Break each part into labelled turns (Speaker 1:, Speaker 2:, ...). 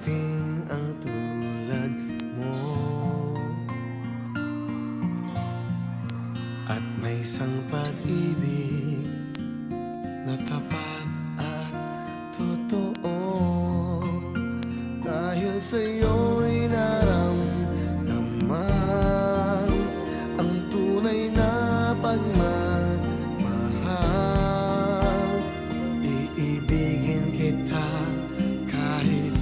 Speaker 1: Hanapin ang tulad mo at may isang pag-ibig na tapat at totoo. Dahil sa'yo'y naramdaman ang tunay na pagmamahal. Iibigin kita kahit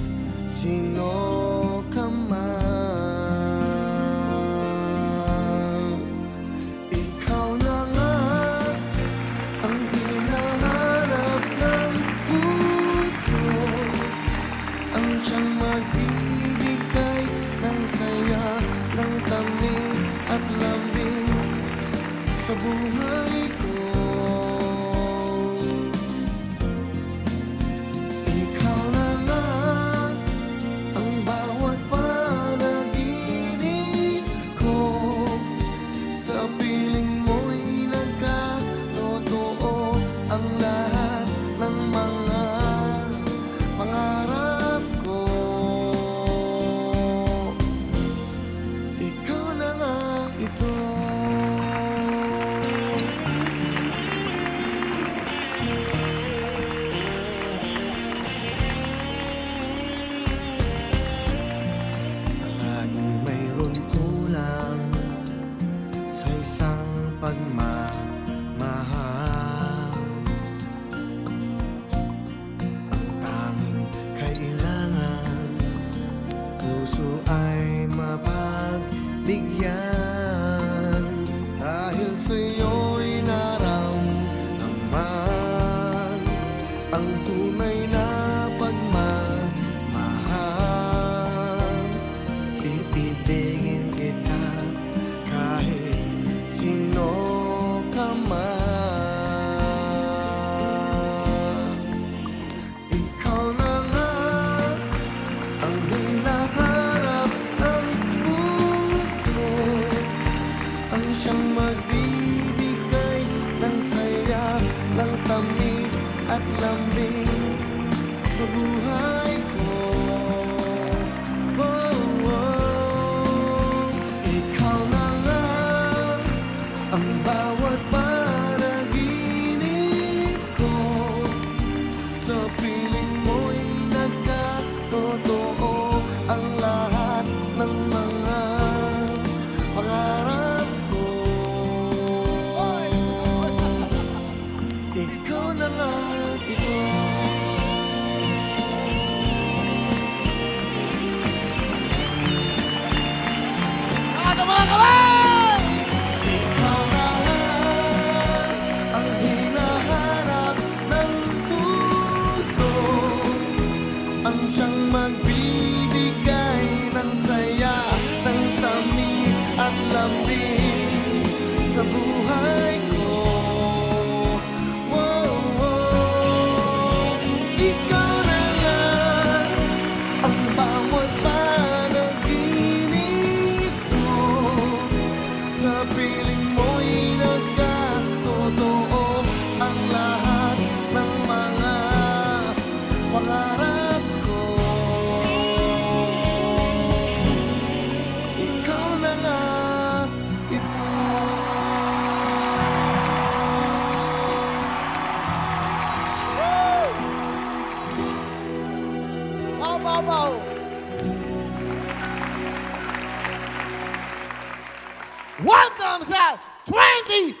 Speaker 1: sino ka man. Ikaw na nga ang hinahanap ng puso, ang siyang magbibigay ng saya, ng tamis at lambing sa buhay ko. Ikaw na nga ang bawat panaginip ko, sa piling mo'y nagkatotoo ang lahat ng mga pangarap ko. Ikaw na nga ito. Laging mayroon kulang sa isang pagmamahal. Ang tanging kailangan, puso ay mapagbigyan. Dahil sa'yo'y naramdaman ang tunay na pagmamahal. Iibigin kita kahit sino ka man. Ikaw na nga ang hinahanap ng puso, ang siyang magbibigay ng saya, ng tamis at lambing sa buhay ko. Oh, oh. Ikaw na nga ang bawat panaginip ko, sa piling mo'y nagkatotoo ang lahat ng mga pangarap ko. Ikaw na nga ito.
Speaker 2: Mga kamay!
Speaker 1: Ikaw na nga ang hinahanap ng puso, ang siyang magbibigay ng saya, ng tamis at lambing sa buhay ko. Wow, wow. Ikaw na nga ang bawat panaginip ko, sa piling mo'y nagkatotoo ang lahat ng mga pangarap ko. Ikaw na nga ito.
Speaker 2: Wow, wow, wow! Welcome sa 2021!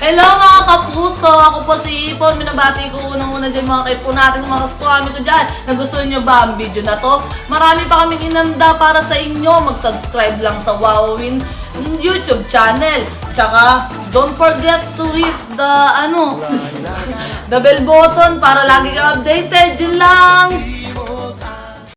Speaker 3: Hello mga kapuso! Ako po si Ipon. Minabati ko unang-una dyan mga kaipo natin, mga kaskwami ko dyan. Nagustuhan nyo ba ang video na to? Marami pa kaming inanda para sa inyo. Mag-subscribe lang sa Wowin YouTube channel. Tsaka, don't forget to hit the, the bell button para lagi kang updated. Yun lang!